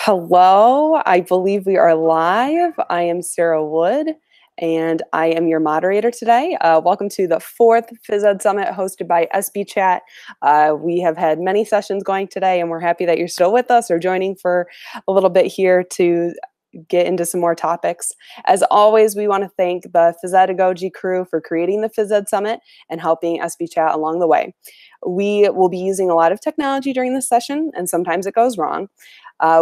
Hello, I believe we are live. I am Sarah Wood, and I am your moderator today. Welcome to the fourth Phys Ed Summit hosted by ESPEChat. We have had many sessions going today, and we're happy that you're still with us or joining for a little bit here to get into some more topics. As always, we want to thank the Physedagogy crew for creating the Phys Ed Summit and helping ESPEChat along the way. We will be using a lot of technology during this session, and sometimes it goes wrong.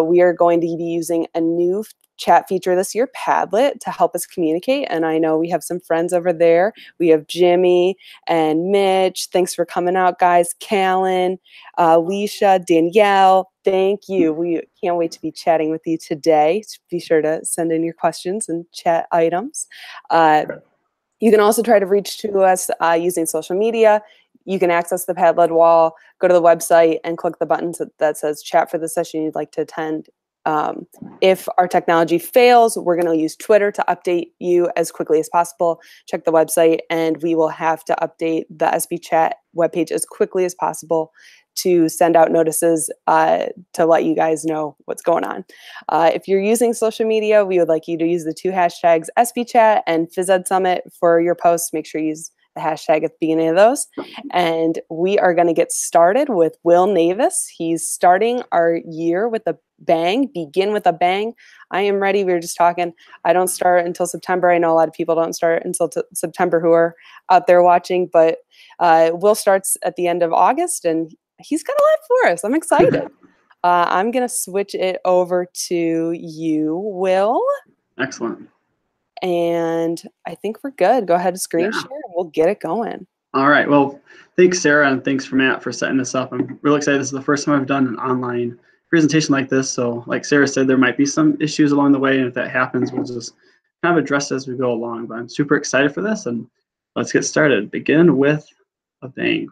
We are going to be using a new chat feature this year, Padlet, to help us communicate. And I know we have some friends over there. We have Jimmy and Mitch. Thanks for coming out, guys. Callan, Alicia, Danielle, thank you. We can't wait to be chatting with you today. Be sure to send in your questions and chat items. You can also try to reach to us using social media. You can access the Padlet wall, go to the website, and click the button that says chat for the session you'd like to attend. If our technology fails, we're going to use Twitter to update you as quickly as possible. Check the website, and we will have to update the ESPEChat webpage as quickly as possible to send out notices to let you guys know what's going on. If you're using social media, we would like you to use the two hashtags ESPEChat and Phys Ed Summit for your posts. Make sure you use the hashtag at the beginning of those. And we are going to get started with Will Navis. He's starting our year with a bang, begin with a bang. I am ready. We were just talking. I don't start until September. I know a lot of people don't start until September who are out there watching, but Will starts at the end of August, and he's got a lot for us. I'm excited. I'm going to switch it over to you, Will. Excellent. And I think we're good. Go ahead and screen share, and we'll get it going. All right. Well, thanks, Sarah, and thanks for Matt for setting this up. I'm really excited. This is the first time I've done an online presentation like this. So like Sarah said, there might be some issues along the way. And if that happens, we'll just kind of address as we go along. But I'm super excited for this. And let's get started. Begin with a bang.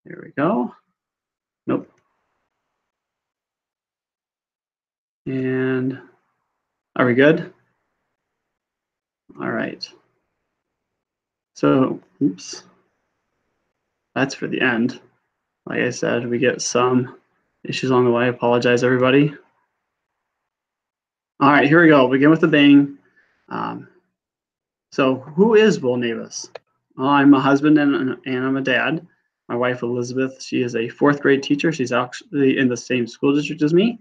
There we go. Nope. And are we good? All right. So, oops. That's for the end. Like I said, we get some issues along the way. I apologize, everybody. All right, here we go. Begin with a bang. So who is Will Navis? Well, I'm a husband and I'm a dad. My wife, Elizabeth, she is a fourth grade teacher. She's actually in the same school district as me.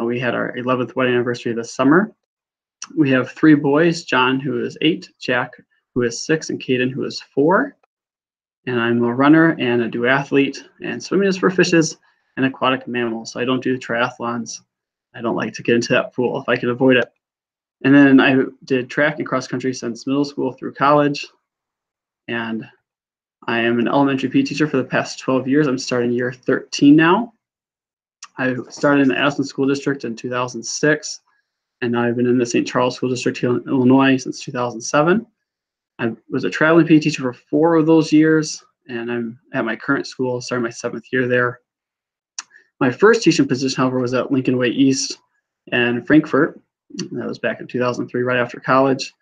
We had our 11th wedding anniversary this summer. We have three boys, John, who is 8, Jack, who is 6, and Caden, who is 4. And I'm a runner and a duathlete, and swimming is for fishes and aquatic mammals. So I don't do triathlons. I don't like to get into that pool if I can avoid it. And then I did track and cross country since middle school through college. And I am an elementary PE teacher for the past 12 years. I'm starting year 13 now. I started in the Addison School District in 2006, and I've been in the St. Charles School District here in Illinois since 2007. I was a traveling PE teacher for 4 of those years, and I'm at my current school, starting my 7th year there. My first teaching position, however, was at Lincoln Way East in Frankfort. That was back in 2003, right after college.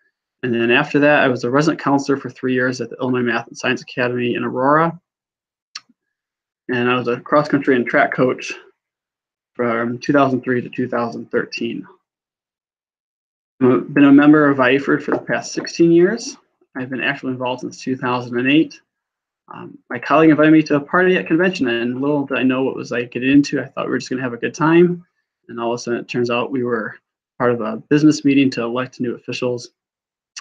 And then after that, I was a resident counselor for 3 years at the Illinois Math and Science Academy in Aurora. And I was a cross-country and track coach from 2003 to 2013. I've been a member of IAFERD for the past 16 years. I've been actively involved since 2008. My colleague invited me to a party at convention, and little did I know what was I getting into. I thought we were just going to have a good time, and all of a sudden it turns out we were part of a business meeting to elect new officials.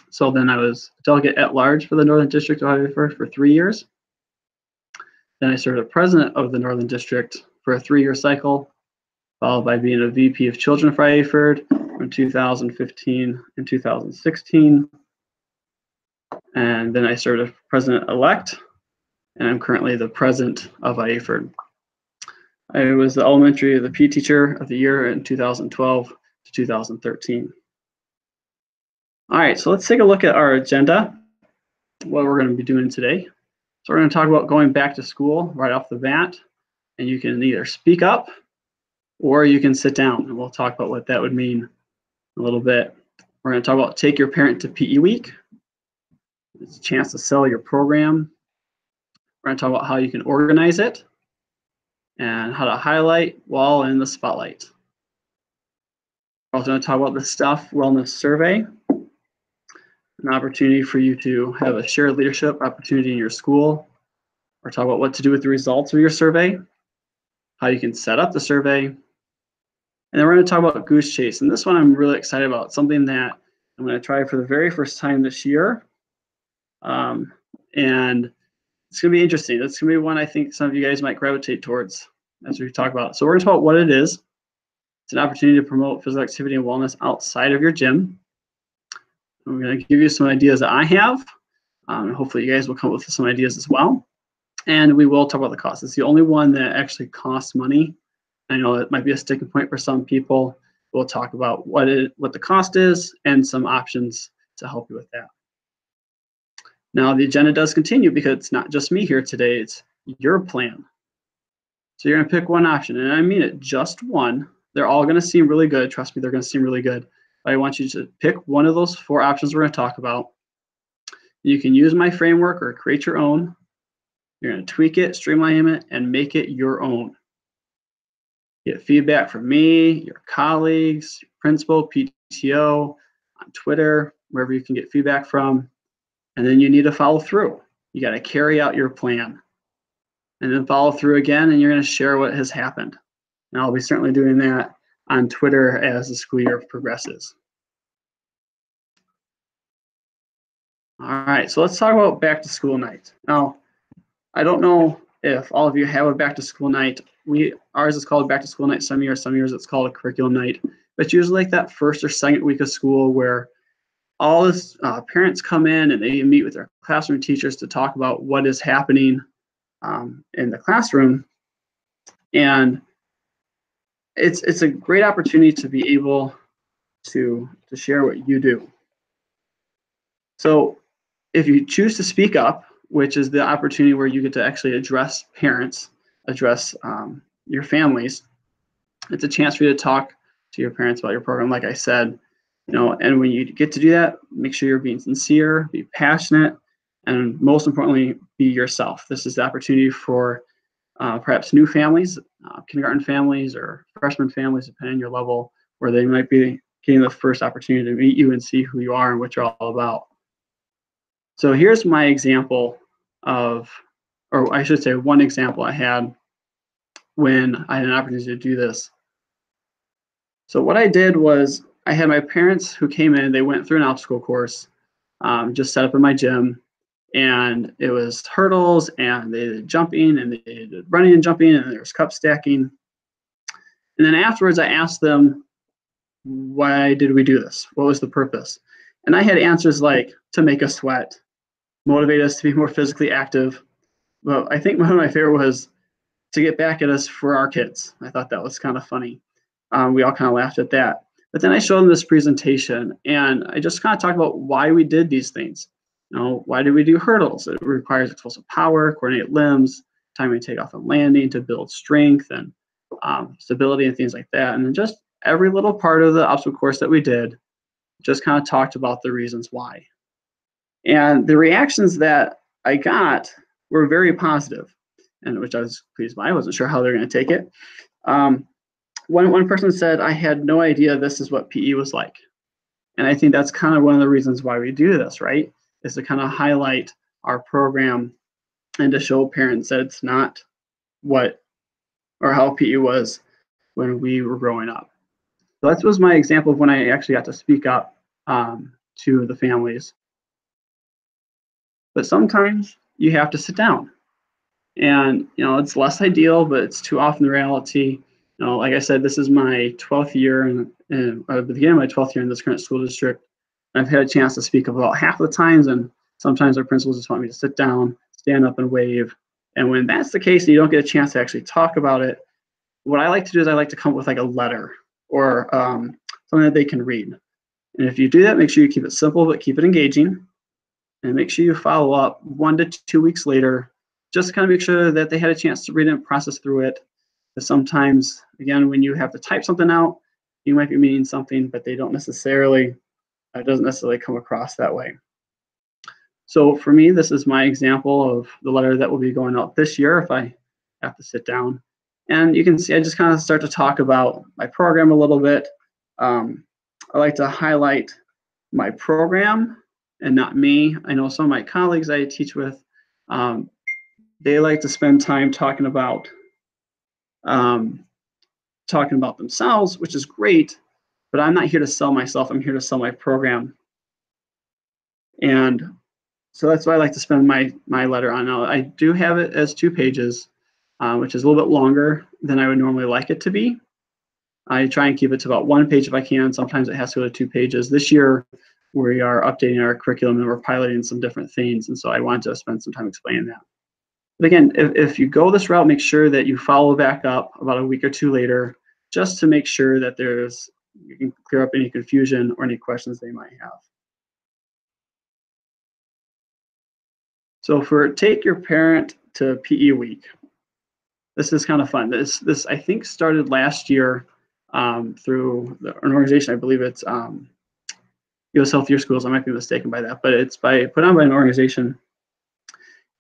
So then I was delegate at large for the Northern District of IAFERD for 3 years. Then I served as president of the Northern District for a 3-year cycle, followed by being a VP of Children for IAFERD from 2015 and 2016. And then I served as president-elect, and I'm currently the president of IAFERD. I was the elementary the PE teacher of the year in 2012 to 2013. All right, so let's take a look at our agenda, what we're going to be doing today. So we're going to talk about going back to school right off the bat, and you can either speak up or you can sit down, and we'll talk about what that would mean a little bit. We're going to talk about take your parent to PE week. It's a chance to sell your program. We're going to talk about how you can organize it and how to highlight while in the spotlight. We're also going to talk about the Stuff Wellness Survey, an opportunity for you to have a shared leadership opportunity in your school, or talk about what to do with the results of your survey, how you can set up the survey, and then we're going to talk about Goose Chase. And this one I'm really excited about, something that I'm going to try for the very first time this year. And it's going to be interesting. It's going to be one I think some of you guys might gravitate towards as we talk about it. So we're going to talk about what it is. It's an opportunity to promote physical activity and wellness outside of your gym. I'm going to give you some ideas that I have. Hopefully you guys will come up with some ideas as well. And we will talk about the cost. It's the only one that actually costs money. I know it might be a sticking point for some people. We'll talk about what the cost is and some options to help you with that. Now, the agenda does continue because it's not just me here today, it's your plan. So you're going to pick one option, and I mean it, just one. They're all going to seem really good. Trust me, they're going to seem really good. But I want you to pick one of those 4 options we're going to talk about. You can use my framework or create your own. You're going to tweak it, streamline it, and make it your own. Get feedback from me, your colleagues, your principal, PTO, on Twitter, wherever you can get feedback from. And then you need to follow through. You got to carry out your plan. And then follow through again, and you're going to share what has happened. And I'll be certainly doing that on Twitter as the school year progresses. All right, so let's talk about back to school night. Now, I don't know if all of you have a back to school night. Ours is called back to school night some years it's called a curriculum night. But usually like that first or second week of school where all this parents come in and they meet with their classroom teachers to talk about what is happening in the classroom. And it's a great opportunity to be able to share what you do. So if you choose to speak up, which is the opportunity where you get to actually address parents, address your families, it's a chance for you to talk to your parents about your program, like I said. And when you get to do that, make sure you're being sincere, be passionate, and most importantly, be yourself. This is the opportunity for perhaps new families, kindergarten families or freshman families, depending on your level, where they might be getting the first opportunity to meet you and see who you are and what you're all about. So here's my example of, or I should say one example I had when I had an opportunity to do this. So what I did was I had my parents who came in, they went through an obstacle course, just set up in my gym, and it was hurdles, and they did jumping, and they did running and jumping, and there was cup stacking. And then afterwards, I asked them, why did we do this? What was the purpose? And I had answers like, to make us sweat, motivate us to be more physically active. But I think one of my favorite was to get back at us for our kids. I thought that was kind of funny. We all kind of laughed at that. But then I showed them this presentation, and I just kind of talked about why we did these things. Why did we do hurdles? It requires explosive power, coordinate limbs, timing takeoff and landing to build strength and stability and things like that. And then just every little part of the obstacle course that we did, just kind of talked about the reasons why. And the reactions that I got were very positive, and which I was pleased by. I wasn't sure how they're going to take it. One person said, I had no idea this is what PE was like. And I think that's kind of one of the reasons why we do this, right? Is to kind of highlight our program and to show parents that it's not what or how PE was when we were growing up. So that was my example of when I actually got to speak up to the families. But sometimes you have to sit down. And, it's less ideal, but it's too often the reality. Like I said, this is my 12th year and at the beginning of my 12th year in this current school district. I've had a chance to speak up about half of the times, and sometimes our principals just want me to sit down, stand up and wave. And when that's the case and you don't get a chance to actually talk about it, what I like to do is I like to come up with like a letter or something that they can read. And if you do that, make sure you keep it simple, but keep it engaging. And make sure you follow up 1 to 2 weeks later, just kind of make sure that they had a chance to read it and process through it. Because sometimes, again, when you have to type something out, you might be meaning something, but it doesn't necessarily come across that way. So for me, this is my example of the letter that will be going out this year if I have to sit down. And you can see I just kind of start to talk about my program a little bit, I like to highlight my program and not me. I know some of my colleagues I teach with, they like to spend time talking about themselves, which is great, but I'm not here to sell myself. I'm here to sell my program. And so that's why I like to spend my letter on. Now, I do have it as 2 pages, which is a little bit longer than I would normally like it to be. I try and keep it to about 1 page if I can. Sometimes it has to go to 2 pages. This year, we are updating our curriculum and we're piloting some different things. And so I wanted to spend some time explaining that. But again, if you go this route, make sure that you follow back up about a week or 2 later, just to make sure that you can clear up any confusion or any questions they might have. So for Take Your Parent to PE Week, this is kind of fun. This I think started last year through an organization. I believe it's US Healthier Schools. I might be mistaken by that, but it's put on by an organization.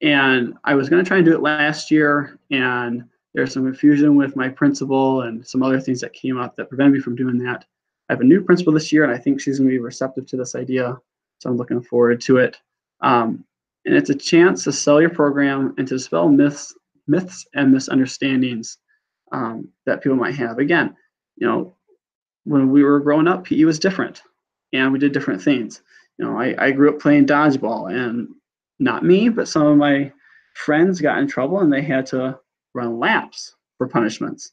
And I was going to try and do it last year, and there's some confusion with my principal and some other things that came up that prevented me from doing that. I have a new principal this year, and I think she's going to be receptive to this idea, so I'm looking forward to it. And it's a chance to sell your program and to dispel myths and misunderstandings that people might have. Again, when we were growing up, PE was different, and we did different things. I grew up playing dodgeball, and not me, but some of my friends got in trouble, and they had to run laps for punishments.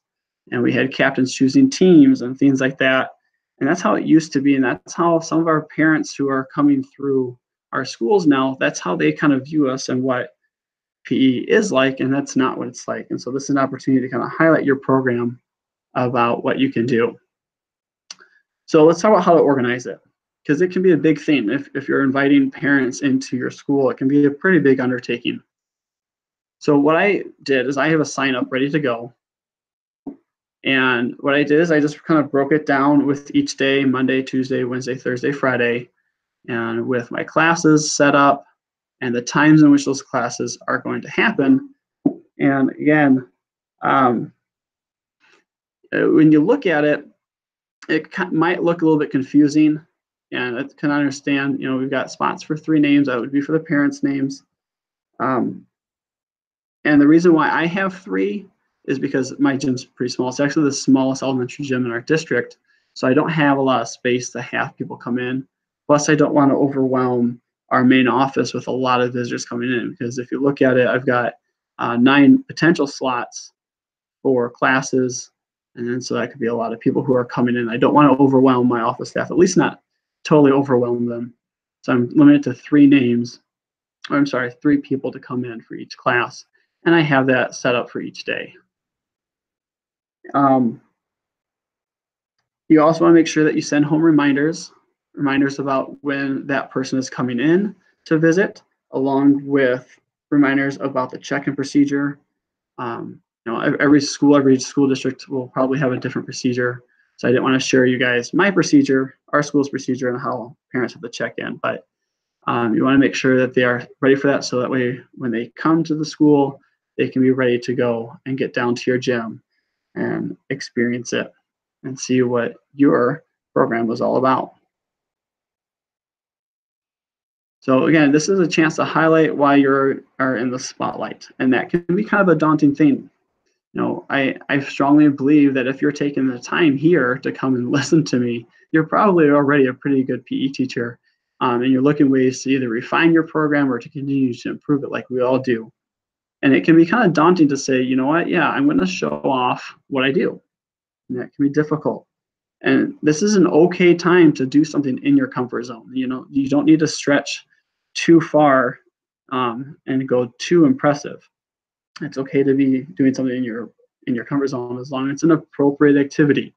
And we had captains choosing teams and things like that. And that's how it used to be, and that's how some of our parents who are coming through our schools now, that's how they kind of view us and what PE is like, and that's not what it's like. And so this is an opportunity to kind of highlight your program about what you can do. So let's talk about how to organize it, because it can be a big thing. If you're inviting parents into your school, it can be a pretty big undertaking. So what I did is I have a sign up ready to go. And what I did is I just kind of broke it down with each day: Monday, Tuesday, Wednesday, Thursday, Friday, and with my classes set up and the times in which those classes are going to happen. And again, when you look at it, it might look a little bit confusing, and I can understand, we've got spots for 3 names. That would be for the parents' names. And the reason why I have 3 is because my gym's pretty small. It's actually the smallest elementary gym in our district, so I don't have a lot of space to have people come in. Plus, I don't want to overwhelm our main office with a lot of visitors coming in, because if you look at it, I've got 9 potential slots for classes, and then so that could be a lot of people who are coming in. I don't want to overwhelm my office staff, at least not totally overwhelm them. So I'm limited to 3 names, or I'm sorry, 3 people to come in for each class, and I have that set up for each day. You also want to make sure that you send home reminders about when that person is coming in to visit, along with reminders about the check-in procedure. Every school district will probably have a different procedure. So I didn't want to share you guys my procedure, our school's procedure, and how parents have to check in. But you want to make sure that they are ready for that, so that way when they come to the school, they can be ready to go and get down to your gym and experience it and see what your program was all about. So again, this is a chance to highlight why you are in the spotlight, and that can be kind of a daunting thing. I strongly believe that if you're taking the time here to come and listen to me, you're probably already a pretty good PE teacher, and you're looking ways to either refine your program or to continue to improve it, like we all do. And it can be kind of daunting to say, you know what, yeah, I'm going to show off what I do. And that can be difficult. And this is an okay time to do something in your comfort zone. You don't need to stretch too far and go too impressive. It's okay to be doing something in your comfort zone, as long as it's an appropriate activity.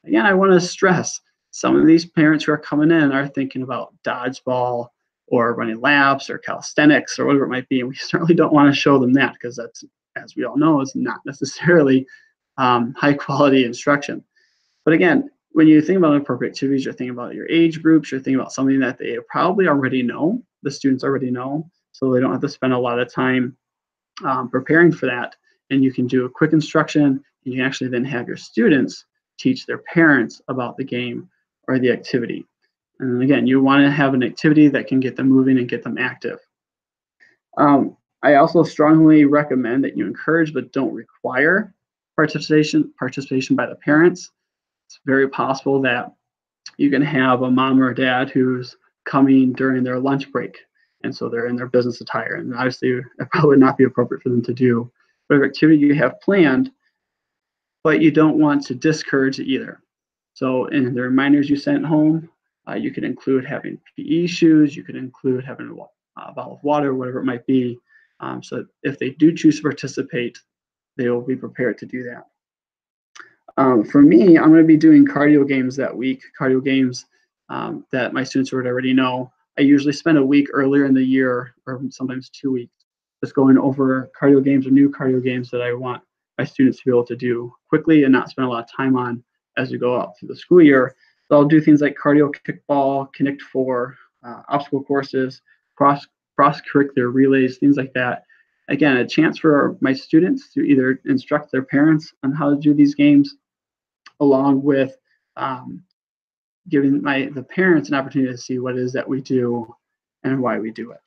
Again, I want to stress, some of these parents who are coming in are thinking about dodgeball or running laps or calisthenics or whatever it might be, and we certainly don't want to show them that, because that's, as we all know, is not necessarily high quality instruction. But again, when you think about appropriate activities, you're thinking about your age groups, you're thinking about something that they probably already know, the students already know, so they don't have to spend a lot of time preparing for that. And you can do a quick instruction, and you can actually then have your students teach their parents about the game or the activity. And again, you want to have an activity that can get them moving and get them active. I also strongly recommend that you encourage but don't require participation by the parents. It's very possible that you can have a mom or a dad who's coming during their lunch break, and so they're in their business attire, and obviously it probably would not be appropriate for them to do whatever activity you have planned, but you don't want to discourage it either. So in the reminders you sent home, you could include having PE shoes, you could include having a bottle of water, whatever it might be, so that if they do choose to participate, they will be prepared to do that. For me, I'm going to be doing cardio games that week, cardio games that my students would already know. I usually spend a week earlier in the year, or sometimes 2 weeks, just going over cardio games or new cardio games that I want my students to be able to do quickly and not spend a lot of time on as we go out through the school year. So I'll do things like cardio kickball, Connect 4, obstacle courses, cross-curricular relays, things like that. Again, a chance for my students to either instruct their parents on how to do these games, along with giving the parents an opportunity to see what it is that we do and why we do it.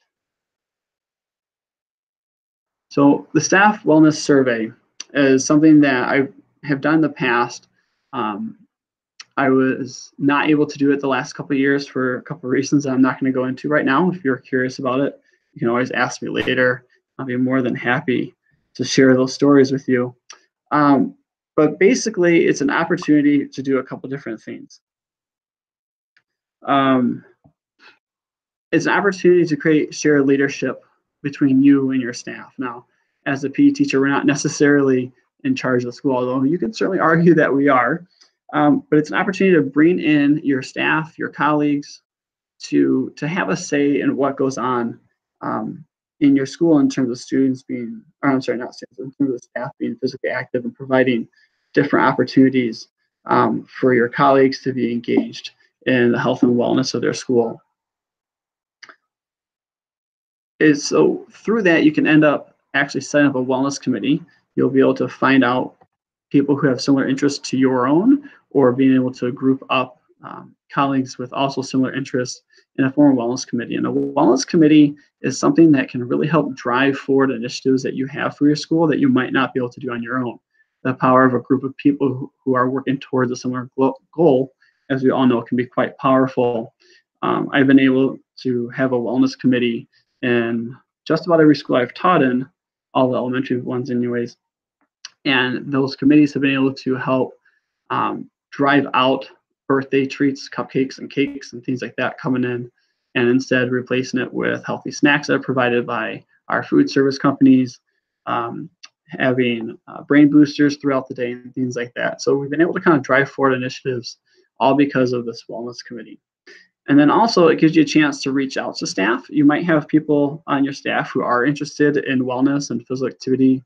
So the staff wellness survey is something that I have done in the past. I was not able to do it the last couple of years for a couple of reasons that I'm not going to go into right now. If you're curious about it, you can always ask me later. I'll be more than happy to share those stories with you. But basically, it's an opportunity to do a couple different things. It's an opportunity to share leadership between you and your staff. Now, as a PE teacher, we're not necessarily in charge of the school, although you can certainly argue that we are. But it's an opportunity to bring in your staff, your colleagues, to have a say in what goes on in your school in terms of students being, or I'm sorry, not students, in terms of staff being physically active and providing different opportunities for your colleagues to be engaged in the health and wellness of their school. So through that, you can end up actually setting up a wellness committee. You'll be able to find out people who have similar interests to your own, or being able to group up colleagues with also similar interests in a formal wellness committee. And a wellness committee is something that can really help drive forward initiatives that you have for your school that you might not be able to do on your own. The power of a group of people who are working towards a similar goal, as we all know, can be quite powerful. I've been able to have a wellness committee in just about every school I've taught in, all the elementary ones anyways. And those committees have been able to help drive out birthday treats, cupcakes and cakes and things like that coming in, and instead replacing it with healthy snacks that are provided by our food service companies, having brain boosters throughout the day and things like that. So we've been able to kind of drive forward initiatives all because of this wellness committee. And then also it gives you a chance to reach out to staff. You might have people on your staff who are interested in wellness and physical activity,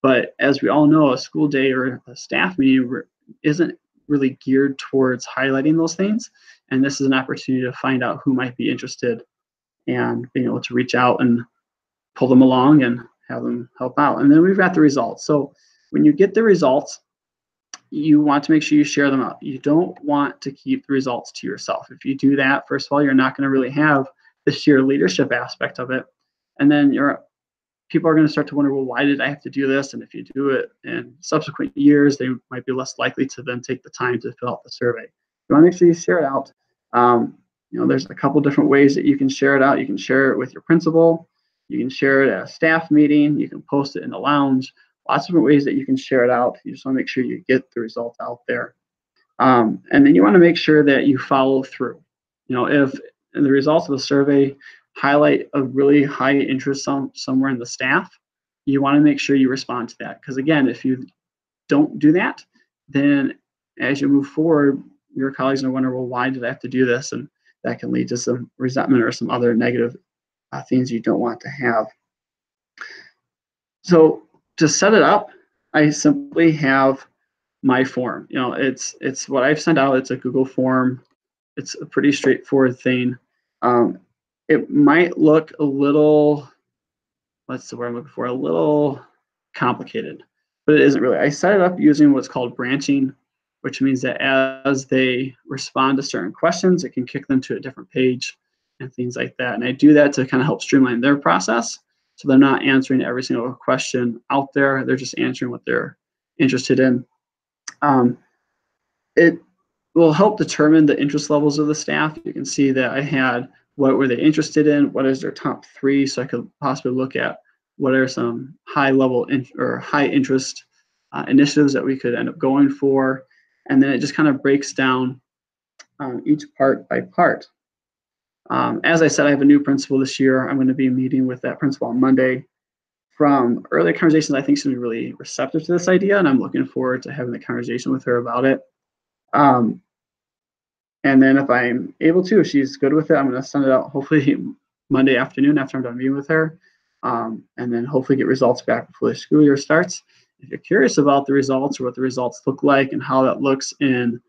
but as we all know, a school day or a staff meeting isn't really geared towards highlighting those things. And this is an opportunity to find out who might be interested and being able to reach out and pull them along and have them help out. And then we've got the results. So when you get the results, you want to make sure you share them out. You don't want to keep the results to yourself. If you do that, first of all, you're not going to really have the sheer leadership aspect of it. And then people are going to start to wonder, well, why did I have to do this? And if you do it in subsequent years, they might be less likely to then take the time to fill out the survey. You want to make sure you share it out. There's a couple different ways that you can share it out. You can share it with your principal. You can share it at a staff meeting. You can post it in the lounge. Lots of different ways that you can share it out. You just want to make sure you get the results out there. And then you want to make sure that you follow through. If the results of the survey highlight a really high interest somewhere in the staff, you want to make sure you respond to that. Because again, if you don't do that, then as you move forward, your colleagues are going to wonder, well, why did I have to do this? And that can lead to some resentment or some other negative things you don't want to have. So to set it up, I simply have my form. It's what I've sent out. It's a Google form. It's a pretty straightforward thing. It might look a little, what's the word I'm looking for? A little complicated, but it isn't really. I set it up using what's called branching. which means that as they respond to certain questions, it can kick them to a different page and things like that. And I do that to kind of help streamline their process. So they're not answering every single question out there. They're just answering what they're interested in. It will help determine the interest levels of the staff. You can see that I had what were they interested in, what is their top 3, so I could possibly look at what are some high level or high interest initiatives that we could end up going for. And then it just kind of breaks down each part by part. As I said, I have a new principal this year. I'm going to be meeting with that principal on Monday. From earlier conversations, I think she's going to be really receptive to this idea, and I'm looking forward to having the conversation with her about it. And then if I'm able to, if she's good with it, I'm going to send it out hopefully Monday afternoon after I'm done meeting with her, and then hopefully get results back before the school year starts. If you're curious about the results or what the results look like and how that looks in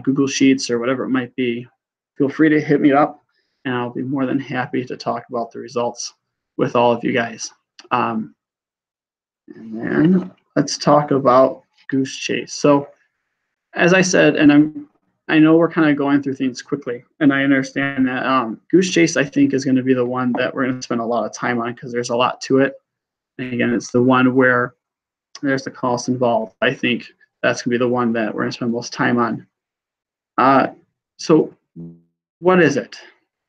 Google Sheets or whatever it might be, feel free to hit me up, and I'll be more than happy to talk about the results with all of you guys. And then let's talk about Goose Chase. So as I said, and I know we're kind of going through things quickly, and I understand that Goose Chase, I think, is going to be the one that we're going to spend a lot of time on because there's a lot to it. And again, it's the one where there's the cost involved. I think that's going to be the one that we're going to spend most time on. So what is it?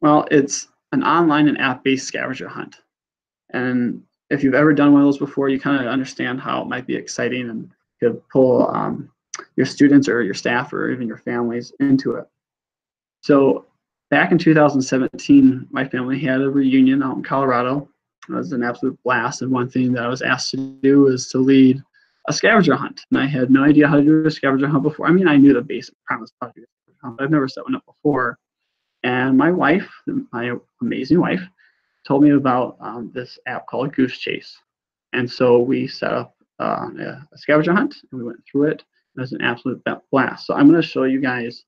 Well, it's an online and app-based scavenger hunt. And if you've ever done one of those before, you kind of understand how it might be exciting and could pull your students or your staff or even your families into it. So back in 2017, my family had a reunion out in Colorado. It was an absolute blast. And one thing that I was asked to do was to lead a scavenger hunt. And I had no idea how to do a scavenger hunt before. I mean, I knew the basic premise of how to do a scavenger hunt, but I've never set one up before. And my wife, my amazing wife, told me about this app called Goose Chase. And so we set up a scavenger hunt, and we went through it. It was an absolute blast. So I'm going to show you guys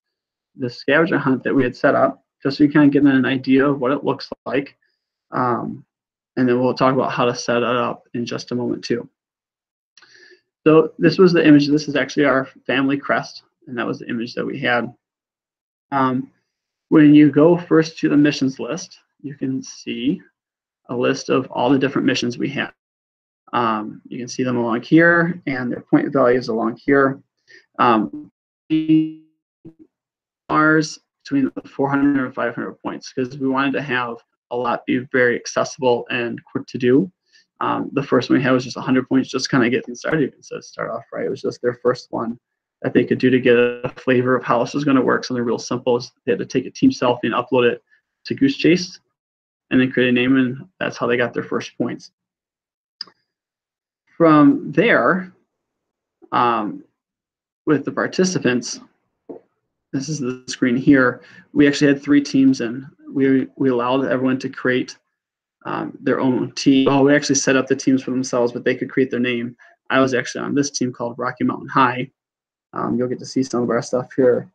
the scavenger hunt that we had set up, just so you kind of get an idea of what it looks like. And then we'll talk about how to set it up in just a moment too. So this was the image. This is actually our family crest, and that was the image that we had. When you go first to the missions list, you can see a list of all the different missions we have. You can see them along here, and their point values along here. Ours between the 400 and 500 points because we wanted to have a lot be very accessible and quick to do. The first one we had was just 100 points, just kind of getting started. So start off right. It was just their first one that they could do to get a flavor of how this was going to work. Something real simple. They had to take a team selfie and upload it to Goose Chase, and then create a name, and that's how they got their first points. From there, with the participants, this is the screen here. We actually had 3 teams, and we allowed everyone to create their own team. Well, we actually set up the teams for themselves, but they could create their name. I was actually on this team called Rocky Mountain High. You'll get to see some of our stuff here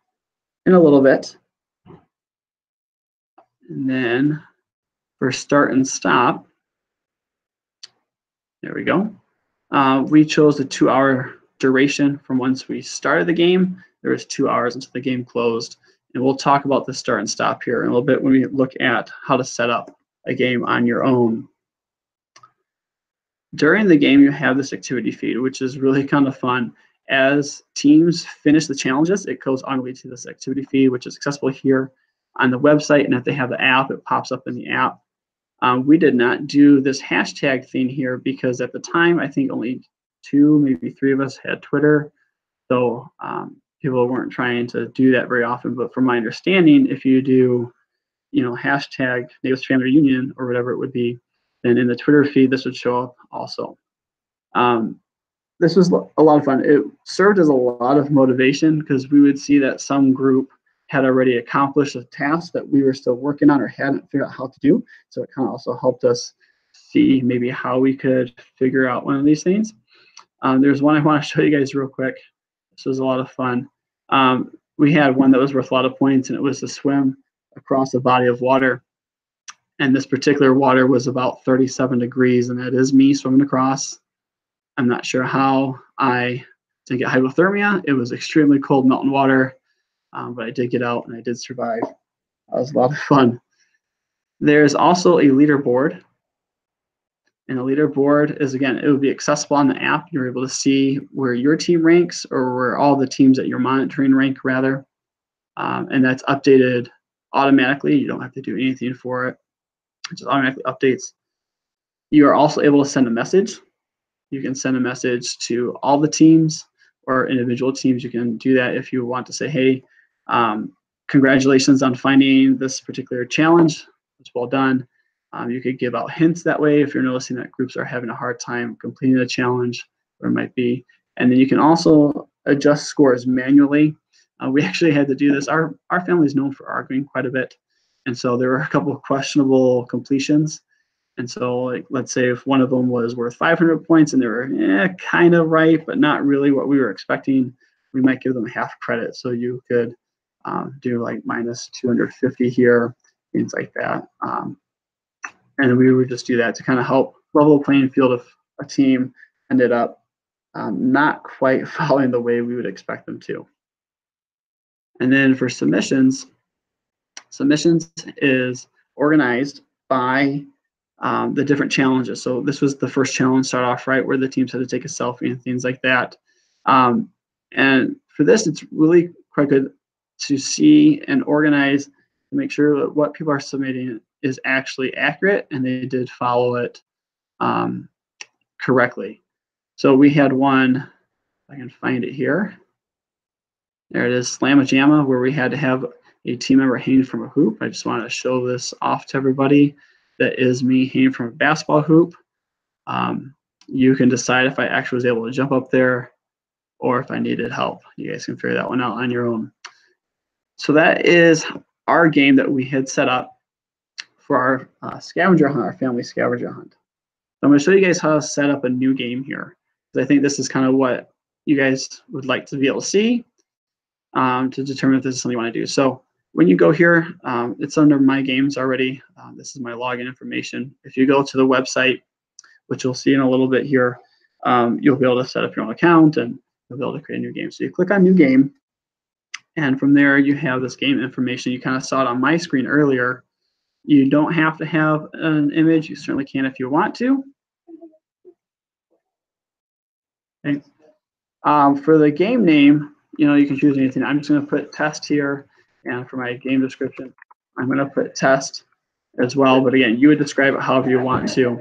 in a little bit. And then for start and stop, there we go. We chose a 2-hour duration from once we started the game. There was 2 hours until the game closed. And we'll talk about the start and stop here in a little bit when we look at how to set up a game on your own. During the game, you have this activity feed, which is really kind of fun. As teams finish the challenges, it goes on to this activity feed, which is accessible here on the website. And if they have the app, it pops up in the app. We did not do this hashtag thing here because at the time, I think only 2, maybe 3 of us had Twitter. So people weren't trying to do that very often. But from my understanding, if you do, hashtag Navis Family Reunion or whatever it would be, then in the Twitter feed, this would show up also. This was a lot of fun. It served as a lot of motivation because we would see that some group had already accomplished a task that we were still working on or hadn't figured out how to do. So it kind of also helped us see maybe how we could figure out one of these things. There's one I want to show you guys real quick. This was a lot of fun. We had one that was worth a lot of points, and it was to swim across a body of water. And this particular water was about 37 degrees, and that is me swimming across. I'm not sure how I Didn't get hypothermia. It was extremely cold mountain water, but I did get out and I did survive. That was a lot of fun. There's also a leaderboard. And the leaderboard is, again, it would be accessible on the app. You're able to see where your team ranks, or where all the teams that you're monitoring rank, rather. And that's updated automatically. You don't have to do anything for it. It just automatically updates. You are also able to send a message. You can send a message to all the teams or individual teams. You can do that if you want to say, hey, congratulations on finding this particular challenge. It's well done. You could give out hints that way if you're noticing that groups are having a hard time completing a challenge, or it might be. And then you can also adjust scores manually. We actually had to do this. Our family is known for arguing quite a bit. And so there were a couple of questionable completions. And so, like, let's say if one of them was worth 500 points and they were kind of right, but not really what we were expecting, we might give them half credit. So you could do like minus 250 here, things like that. And we would just do that to kind of help level the playing field if a team ended up not quite following the way we would expect them to. And then for submissions is organized by the different challenges. So this was the first challenge, start off right, where the teams had to take a selfie and things like that. And for this, it's really quite good to see and organize to make sure that what people are submitting is actually accurate and they did follow it correctly. So we had one, if I can find it here. There it is, Slamma Jamma, where we had to have a team member hanging from a hoop. I just want to show this off to everybody. That is me hanging from a basketball hoop. You can decide if I actually was able to jump up there or if I needed help. You guys can figure that one out on your own. So that is our game that we had set up for our scavenger hunt, our family scavenger hunt. So I'm going to show you guys how to set up a new game here, because I think this is kind of what you guys would like to be able to see to determine if this is something you want to do. So when you go here, it's under My Games already. This is my login information. If you go to the website, which you'll see in a little bit here, you'll be able to set up your own account and you'll be able to create a new game. So you click on New Game, and from there you have this game information. You kind of saw it on my screen earlier. You don't have to have an image. You certainly can if you want to. Okay. For the game name, you can choose anything. I'm just going to put test here, and for my game description, I'm going to put test as well. But again, you would describe it however you want to.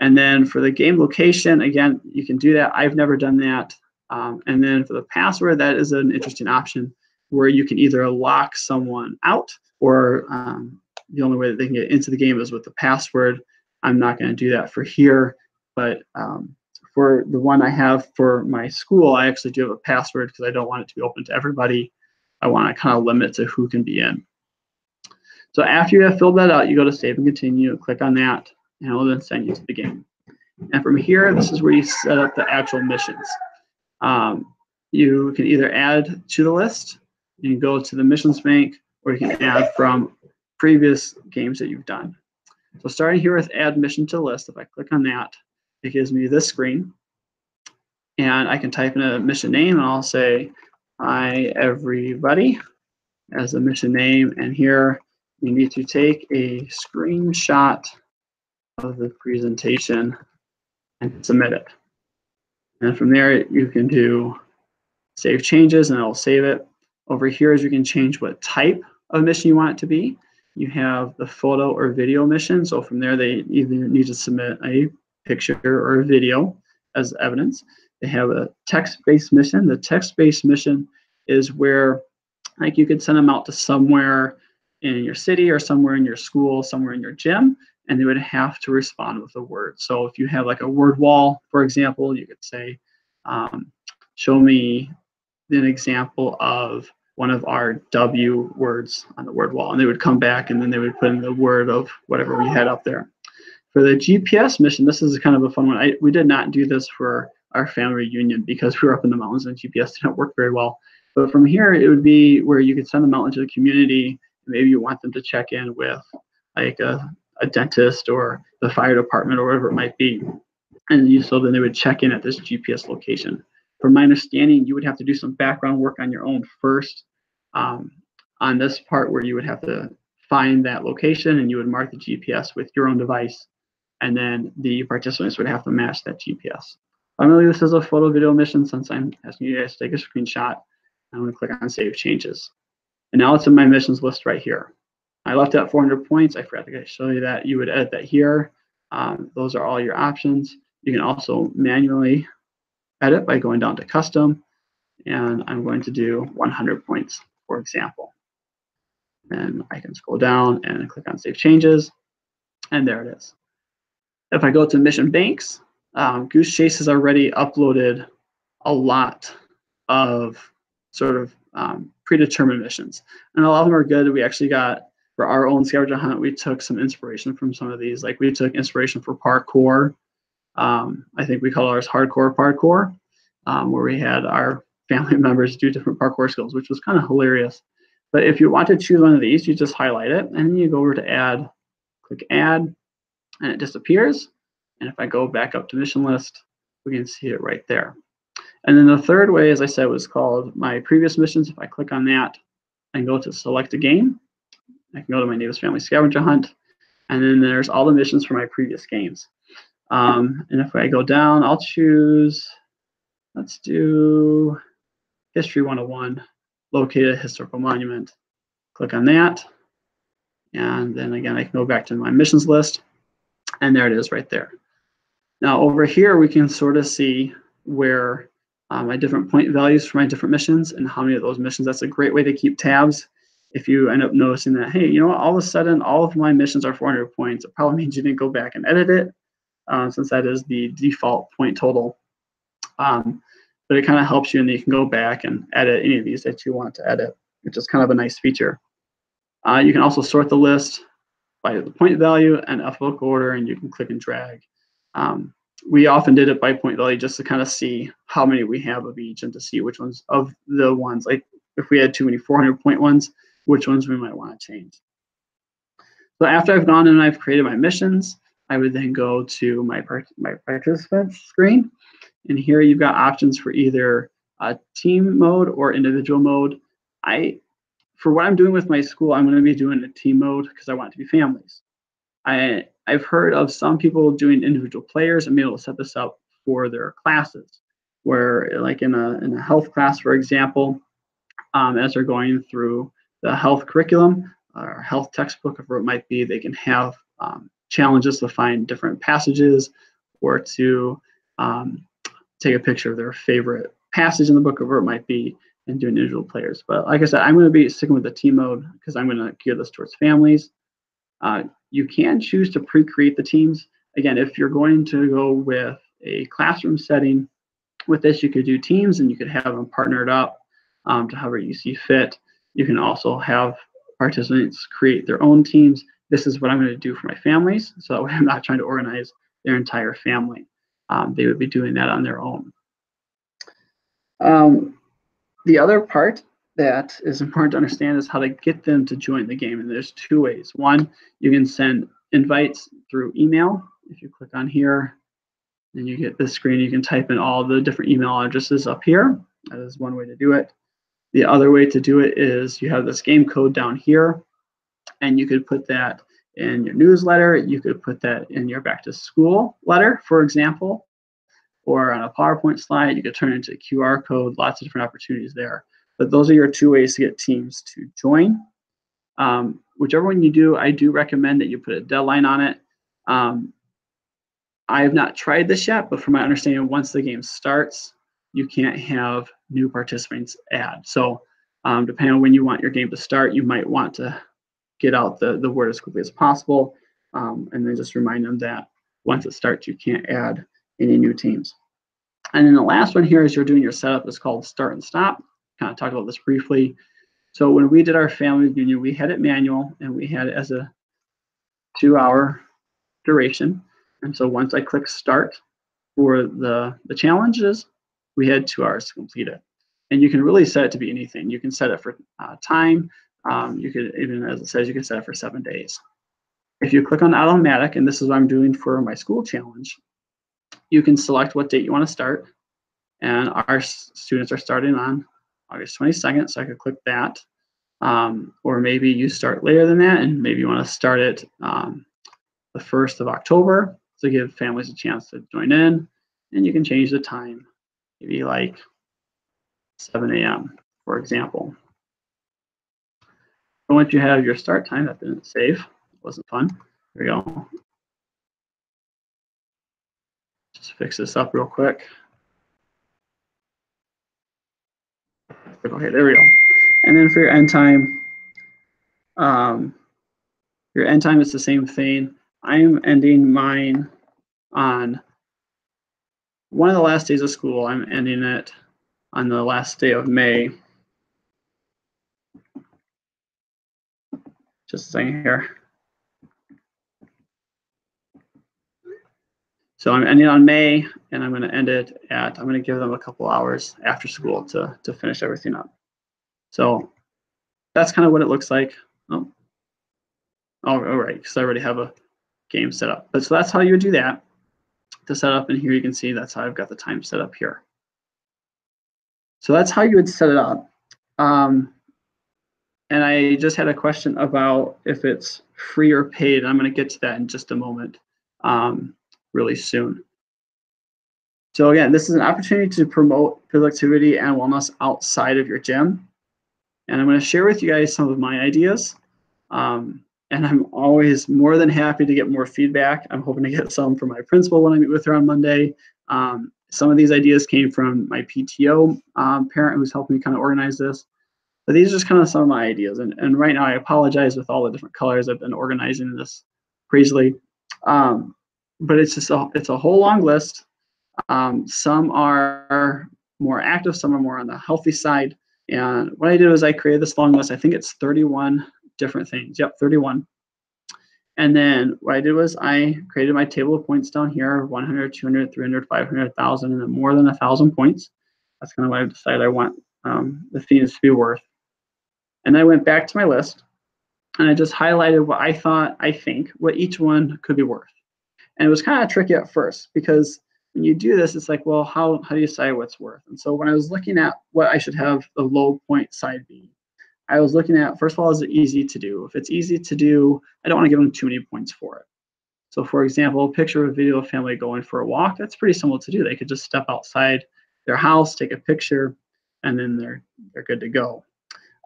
And then for the game location, again, you can do that. I've never done that. And then for the password, that is an interesting option where you can either lock someone out, or the only way that they can get into the game is with the password. I'm not going to do that for here, but for the one I have for my school, I actually do have a password because I don't want it to be open to everybody. I want to kind of limit to who can be in. So after you have filled that out, you go to Save and Continue, click on that, and it will then send you to the game. And from here, this is where you set up the actual missions. You can either add to the list, you can go to the missions bank, or you can add from previous games that you've done. So starting here with Add Mission to List, if I click on that, it gives me this screen. And I can type in a mission name, and I'll say, hi, everybody, as a mission name. And here, you need to take a screenshot of the presentation and submit it. And from there, you can do save changes, and it'll save it. Over here is you can change what type of mission you want it to be. You have the photo or video mission. So from there, they either need to submit a picture or a video as evidence. They have a text-based mission. The text-based mission is where, like, you could send them out to somewhere in your city or somewhere in your school, somewhere in your gym, and they would have to respond with a word. So if you have like a word wall, for example, you could say, show me an example of one of our W words on the word wall, and they would come back and then they would put in the word of whatever we had up there. For the GPS mission, this is kind of a fun one. We did not do this for our family reunion because we were up in the mountains and GPS didn't work very well. But from here, it would be where you could send them out into the community. Maybe you want them to check in with like a dentist or the fire department or whatever it might be. And so then they would check in at this GPS location. From my understanding, you would have to do some background work on your own first on this part where you would have to find that location and you would mark the GPS with your own device, and then the participants would have to match that GPS. I'm going to leave this as a photo video mission since I'm asking you guys to take a screenshot. I'm going to click on Save Changes. And now it's in my missions list right here. I left out 400 points. I forgot to show you that. You would edit that here. Those are all your options. You can also manually edit by going down to Custom. And I'm going to do 100 points, for example. And I can scroll down and click on Save Changes. And there it is. If I go to Mission Banks, Goose Chase has already uploaded a lot of sort of predetermined missions. And a lot of them are good. We actually got, for our own scavenger hunt, we took some inspiration from some of these. Like we took inspiration for parkour. I think we call ours hardcore parkour, where we had our family members do different parkour skills, which was kind of hilarious. But if you want to choose one of these, you just highlight it and then you go over to add, click add, and it disappears. And if I go back up to mission list, we can see it right there. And then the third way, as I said, was called my previous missions. If I click on that and go to select a game, I can go to my Navis Family Scavenger Hunt, and then there's all the missions for my previous games. And if I go down, I'll choose, let's do History 101, locate a historical monument. Click on that. And then again, I can go back to my missions list, and there it is right there. Now over here, we can sort of see where my different point values for my different missions and how many of those missions. That's a great way to keep tabs. If you end up noticing that, hey, you know what, all of a sudden, all of my missions are 400 points, it probably means you didn't go back and edit it, since that is the default point total. But it kind of helps you, and you can go back and edit any of these that you want to edit, which is kind of a nice feature. You can also sort the list by the point value and alphabetical order, and you can click and drag. We often did it by point value just to kind of see how many we have of each and to see which ones of the ones, like if we had too many 400 point ones, which ones we might want to change. So after I've gone and I've created my missions, I would then go to my participants screen. And here you've got options for either team mode or individual mode. For what I'm doing with my school, I'm going to be doing a team mode because I want it to be families. I've heard of some people doing individual players and being able to set this up for their classes, where like in a health class, for example, as they're going through the health curriculum or health textbook, whatever it might be, they can have challenges to find different passages or to take a picture of their favorite passage in the book, whatever it might be, and do individual players. But like I said, I'm going to be sticking with the team mode because I'm going to gear this towards families. You can choose to pre-create the teams. Again, if you're going to go with a classroom setting, with this you could do teams and you could have them partnered up to however you see fit. You can also have participants create their own teams. This is what I'm going to do for my families, so that way I'm not trying to organize their entire family. They would be doing that on their own. The other part that is important to understand is how to get them to join the game. And there's two ways. One, you can send invites through email. If you click on here, then you get this screen. You can type in all the different email addresses up here. That is one way to do it. The other way to do it is you have this game code down here, and you could put that in your newsletter. You could put that in your back to school letter, for example, or on a PowerPoint slide. You could turn it into a QR code, lots of different opportunities there. But those are your two ways to get teams to join. Whichever one you do, I do recommend that you put a deadline on it. I have not tried this yet, but from my understanding, once the game starts, you can't have new participants add. So depending on when you want your game to start, you might want to get out the word as quickly as possible, and then just remind them that once it starts, you can't add any new teams. And then the last one here is you're doing your setup. It's called start and stop. Kind of talked about this briefly. So when we did our family reunion, we had it manual and we had it as a 2-hour duration. And so once I click start for the challenges, we had 2 hours to complete it. And you can really set it to be anything. You can set it for time. You could, even as it says, you can set it for 7 days. If you click on automatic, and this is what I'm doing for my school challenge, you can select what date you want to start. And our students are starting on August 22nd, so I could click that. Or maybe you start later than that, and maybe you want to start it the 1st of October to give families a chance to join in. And you can change the time, maybe like 7 a.m., for example. And once you have your start time, that didn't save. It wasn't fun. Here we go. Just fix this up real quick. Okay, there we go. And then for your end time, is the same thing. I am ending mine on one of the last days of school. I'm ending it on the last day of May. Just a second here. So I'm ending on May, and I'm going to end it at, I'm going to give them a couple hours after school to finish everything up. So that's kind of what it looks like. Oh, all right, because I already have a game set up. But so that's how you would do that to set up. And here you can see that's how I've got the time set up here. So that's how you would set it up. And I just had a question about if it's free or paid. I'm going to get to that in just a moment, really soon. So again, this is an opportunity to promote physical activity and wellness outside of your gym. And I'm going to share with you guys some of my ideas. And I'm always more than happy to get more feedback. I'm hoping to get some from my principal when I meet with her on Monday. Some of these ideas came from my PTO parent who's helping me kind of organize this. But these are just kind of some of my ideas. And right now, I apologize with all the different colors. I've been organizing this crazily. But it's just it's a whole long list. Some are more active, some are more on the healthy side. And what I did was I created this long list. I think it's 31 different things. Yep, 31. And then what I did was I created my table of points down here, 100, 200, 300, 500, 1,000, and then more than 1,000 points. That's kind of what I decided I want the themes to be worth. And I went back to my list, and I just highlighted what I think, what each one could be worth. And it was kind of tricky at first, because when you do this, it's like, well, how do you decide what's worth? And so when I was looking at what I should have the low point side be, I was looking at, first of all, is it easy to do? If it's easy to do, I don't want to give them too many points for it. So for example, picture a video of family going for a walk. That's pretty simple to do. They could just step outside their house, take a picture, and then they're good to go.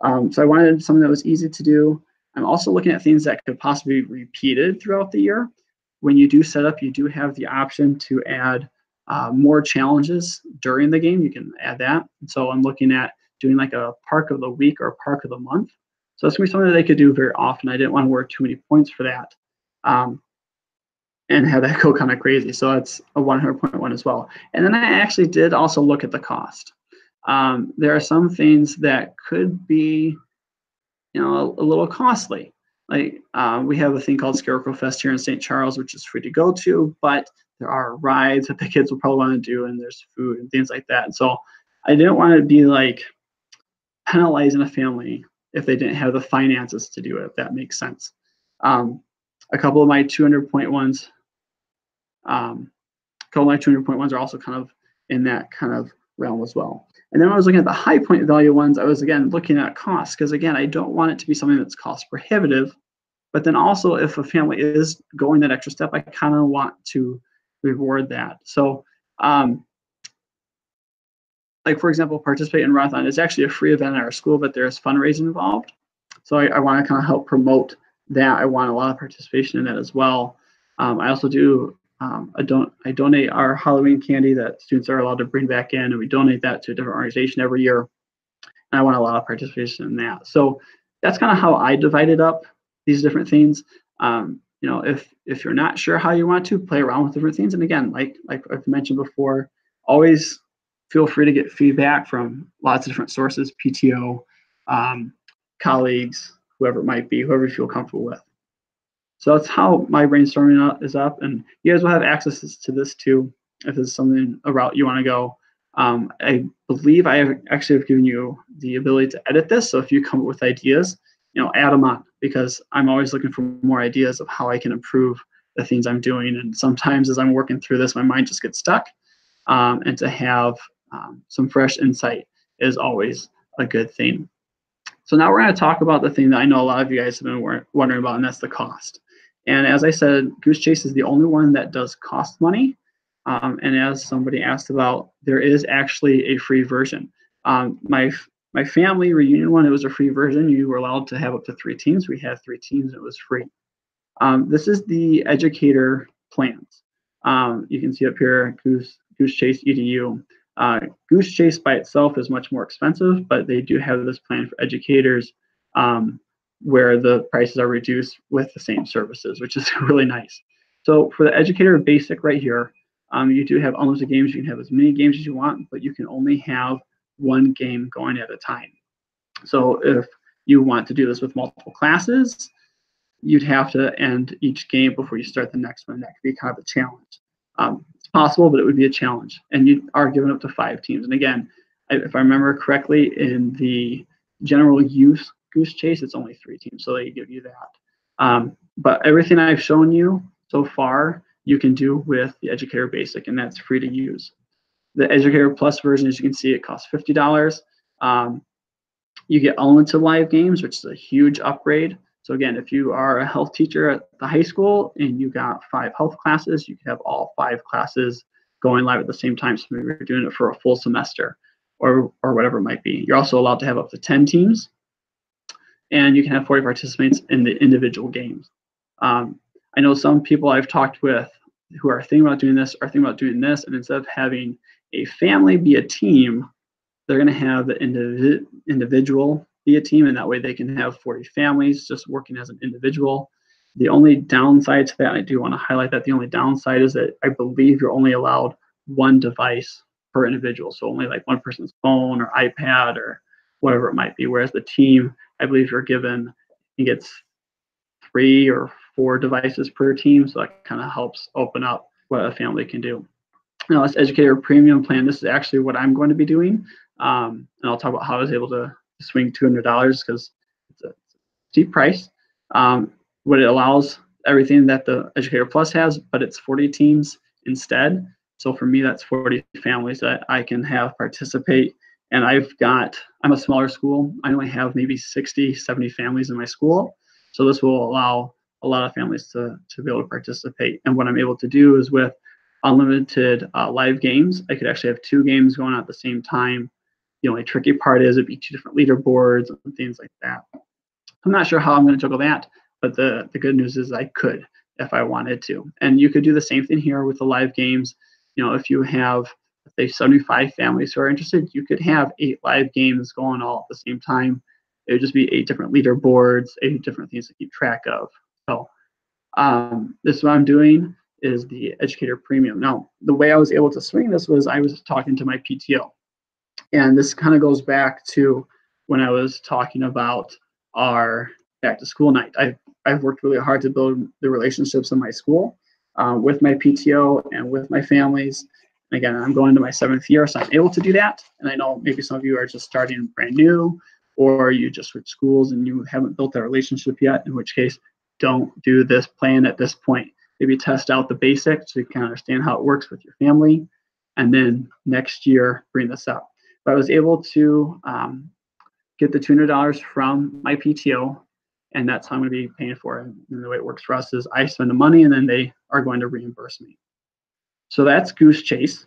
So I wanted something that was easy to do. I'm also looking at things that could possibly be repeated throughout the year. When you do set up, you do have the option to add more challenges during the game. You can add that. And so I'm looking at doing like a park of the week or park of the month. So that's going to be something that they could do very often. I didn't want to work too many points for that and have that go kind of crazy. So it's a 100.1 as well. And then I actually did also look at the cost. There are some things that could be, a little costly. Like we have a thing called Scarecrow Fest here in St. Charles, which is free to go to, but there are rides that the kids will probably want to do, and there's food and things like that. And so I didn't want to be like penalizing a family if they didn't have the finances to do it, if that makes sense. A couple of my 200-point ones, are also kind of in that kind of realm as well. And then when I was looking at the high point value ones, I was again looking at costs, because again, I don't want it to be something that's cost prohibitive. But then also, if a family is going that extra step, I kind of want to reward that. So like for example, participate in Rothon is actually a free event at our school, but there's fundraising involved. So I want to kind of help promote that. I want a lot of participation in that as well. I also do, I donate our Halloween candy that students are allowed to bring back in, and we donate that to a different organization every year. And I want a lot of participation in that. So that's kind of how I divided up these different things. If you're not sure how you want to play around with different things, and again, like I've mentioned before, always feel free to get feedback from lots of different sources, PTO, colleagues, whoever it might be, whoever you feel comfortable with. So that's how my brainstorming is up, and you guys will have access to this too if it's something, a route you want to go. I believe I have actually given you the ability to edit this, so if you come up with ideas, add them on, because I'm always looking for more ideas of how I can improve the things I'm doing. And sometimes as I'm working through this, my mind just gets stuck. And to have some fresh insight is always a good thing. So now we're going to talk about the thing that I know a lot of you guys have been wondering about, and that's the cost. And as I said, Goose Chase is the only one that does cost money. And as somebody asked about, there is actually a free version. My family reunion one, it was a free version. You were allowed to have up to 3 teams. We had 3 teams. It was free. This is the educator plans. You can see up here, Goose Chase EDU. Goose Chase by itself is much more expensive, but they do have this plan for educators where the prices are reduced with the same services, which is really nice. So for the educator basic right here, you do have unlimited games. You can have as many games as you want, but you can only have 1 game going at a time. So if you want to do this with multiple classes, you'd have to end each game before you start the next one. That could be kind of a challenge. It's possible, but it would be a challenge. And you are given up to 5 teams. And again, if I remember correctly, in the general use Goose Chase, it's only 3 teams, so they give you that. But everything I've shown you so far, you can do with the Educator Basic, and that's free to use. The Educator Plus version, as you can see, it costs $50. You get unlimited live games, which is a huge upgrade. So again, if you are a health teacher at the high school and you got 5 health classes, you can have all 5 classes going live at the same time. So maybe you're doing it for a full semester or whatever it might be. You're also allowed to have up to 10 teams, and you can have 40 participants in the individual games. I know some people I've talked with who are thinking about doing this, and instead of having a family be a team, they're going to have the individual be a team, and that way they can have 40 families just working as an individual. The only downside to that, and I do want to highlight that the only downside is that I believe you're only allowed 1 device per individual. So only like 1 person's phone or iPad or whatever it might be. Whereas the team, I believe you're given, I think it's 3 or 4 devices per team. So that kind of helps open up what a family can do. Now, this Educator Premium plan, this is actually what I'm going to be doing. And I'll talk about how I was able to swing $200 because it's a steep price. What it allows everything that the Educator Plus has, but it's 40 teams instead. So for me, that's 40 families that I can have participate. And I'm a smaller school. I only have maybe 60, 70 families in my school. So this will allow a lot of families to be able to participate. And what I'm able to do is with unlimited live games, I could actually have 2 games going on at the same time. The only tricky part is it'd be 2 different leaderboards and things like that. I'm not sure how I'm going to juggle that, but the good news is I could if I wanted to. And you could do the same thing here with the live games. If you have, say, 75 families who are interested, you could have 8 live games going all at the same time. It would just be 8 different leaderboards, 8 different things to keep track of. So this is what I'm doing is the Educator Premium. Now, the way I was able to swing this was I was talking to my PTO. And this kind of goes back to when I was talking about our back to school night. I've worked really hard to build the relationships in my school with my PTO and with my families. And again, I'm going to my 7th year, so I'm able to do that. And I know maybe some of you are just starting brand new, or you just switched schools and you haven't built that relationship yet, in which case, don't do this plan at this point. Maybe test out the basics so you can understand how it works with your family. And then next year, bring this up. But I was able to get the $200 from my PTO, and that's how I'm going to be paying for it. And the way it works for us is I spend the money, and then they are going to reimburse me. So that's Goose Chase.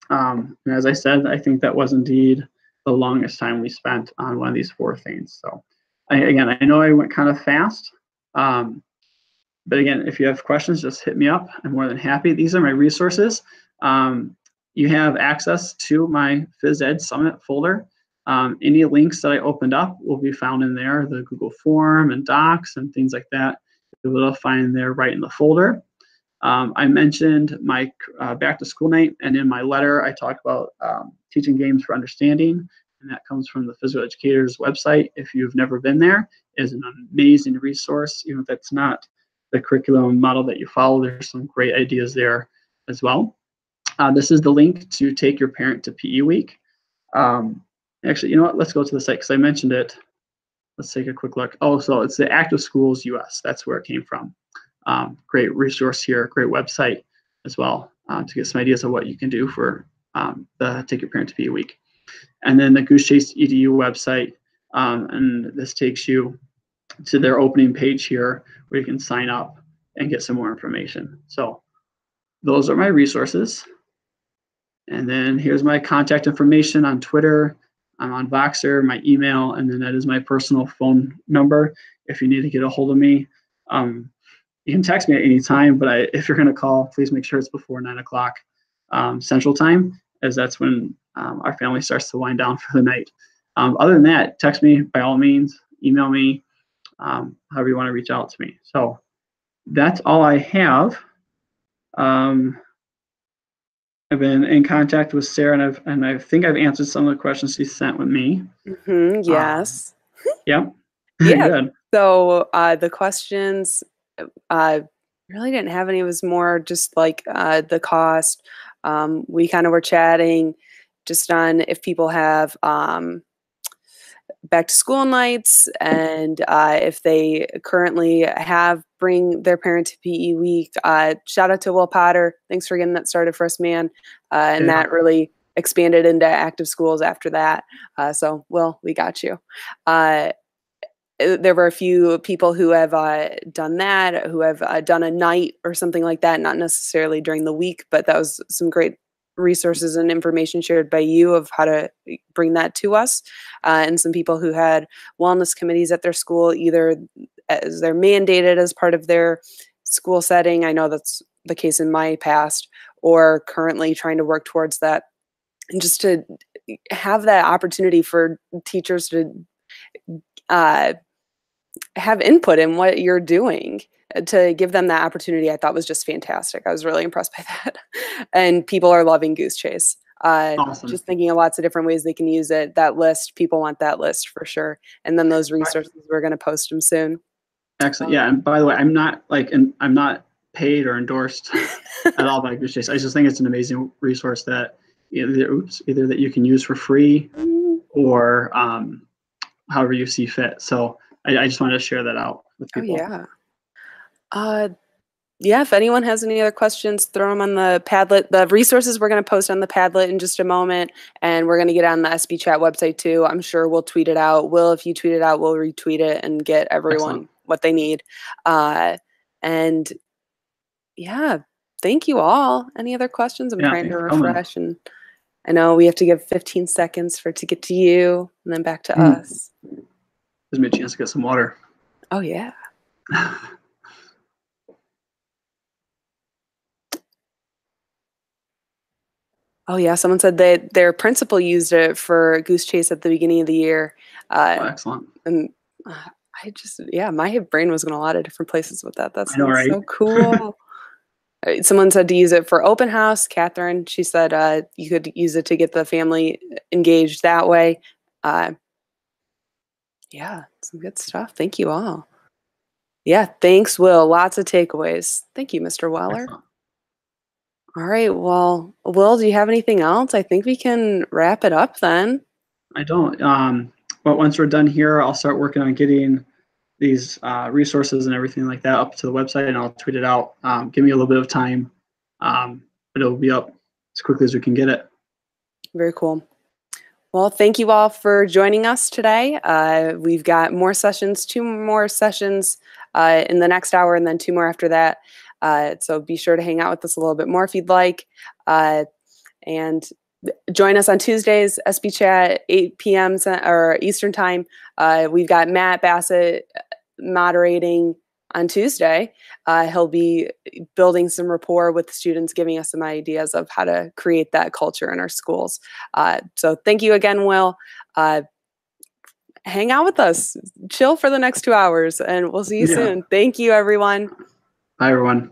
And as I said, I think that was indeed the longest time we spent on one of these 4 things. So I know I went kind of fast. But again, if you have questions, just hit me up. I'm more than happy. These are my resources. You have access to my Phys Ed Summit folder. Any links that I opened up will be found in there, the Google form and docs and things like that. You'll find there right in the folder. I mentioned my back to school night, and in my letter, I talk about teaching games for understanding, and that comes from the Physical Educators website. If you've never been there, it is an amazing resource. Even if that's not the curriculum model that you follow, there's some great ideas there as well. This is the link to take your parent to PE week. Actually, you know what? Let's go to the site because I mentioned it. Let's take a quick look. Oh, so it's the Active Schools US. That's where it came from. Great resource here, great website as well to get some ideas of what you can do for the Take Your Parent to PE Week. And then the Goose Chase EDU website, and this takes you to their opening page here where you can sign up and get some more information. So those are my resources. And then here's my contact information on Twitter. I'm on Voxer, my email, and then that is my personal phone number if you need to get a hold of me. You can text me at any time, but if you're going to call, please make sure it's before 9 o'clock Central Time, as that's when our family starts to wind down for the night. Other than that, text me by all means, email me, however you want to reach out to me. So that's all I have. I've been in contact with Sarah, and I think I've answered some of the questions she sent with me. Yes. Yep. Yeah. Good. So the questions really didn't have any. It was more just like the cost. We kind of were chatting just on if people have back to school nights and if they currently have bring their parent to PE week. Shout out to Will Potter. Thanks for getting that started for us, man. And that really expanded into active schools after that. So Will, we got you. There were a few people who have done that, who have done a night or something like that, not necessarily during the week, but that was some great resources and information shared by you of how to bring that to us. And some people who had wellness committees at their school, either as they're mandated as part of their school setting. I know that's the case in my past, or currently trying to work towards that. And just to have that opportunity for teachers to have input in what you're doing, to give them that opportunity, I thought was just fantastic. I was really impressed by that. And people are loving Goose Chase. Awesome. Just thinking of lots of different ways they can use it. That list, people want that list for sure. And then those resources, we're going to post them soon. Excellent. Yeah. And by the way, I'm not paid or endorsed at all by Goose Chase. I just think it's an amazing resource that either that you can use for free or however you see fit. So I just wanted to share that out with people. Oh, yeah. Yeah, if anyone has any other questions, throw them on the Padlet. The resources we're going to post on the Padlet in just a moment, and we're going to get on the ESPEChat website too. I'm sure we'll tweet it out. Will, if you tweet it out, we'll retweet it and get everyone what they need. And yeah, thank you all. Any other questions? I'm trying to refresh, and I know we have to give 15 seconds for it to get to you and then back to us. Gives me a chance to get some water. Oh, yeah. Oh, yeah. Someone said that their principal used it for Goose Chase at the beginning of the year. Excellent. And my brain was going a lot of different places with that. That's so cool. Someone said to use it for open house. Catherine, she said you could use it to get the family engaged that way. Yeah, some good stuff. Thank you all. Yeah, thanks, Will. Lots of takeaways. Thank you, Mr. Weller. Excellent. All right. Well, Will, do you have anything else? I think we can wrap it up then. I don't. But once we're done here, I'll start working on getting these resources and everything like that up to the website, and I'll tweet it out. Give me a little bit of time, but it'll be up as quickly as we can get it. Very cool. Well, thank you all for joining us today. We've got more sessions, 2 more sessions in the next hour, and then 2 more after that. So be sure to hang out with us a little bit more if you'd like. And join us on Tuesdays, ESPEChat, 8 p.m. or Eastern Time. We've got Matt Bassett moderating on Tuesday. He'll be building some rapport with the students, giving us some ideas of how to create that culture in our schools. So thank you again, Will. Hang out with us. Chill for the next 2 hours, and we'll see you soon. Thank you, everyone. Bye, everyone.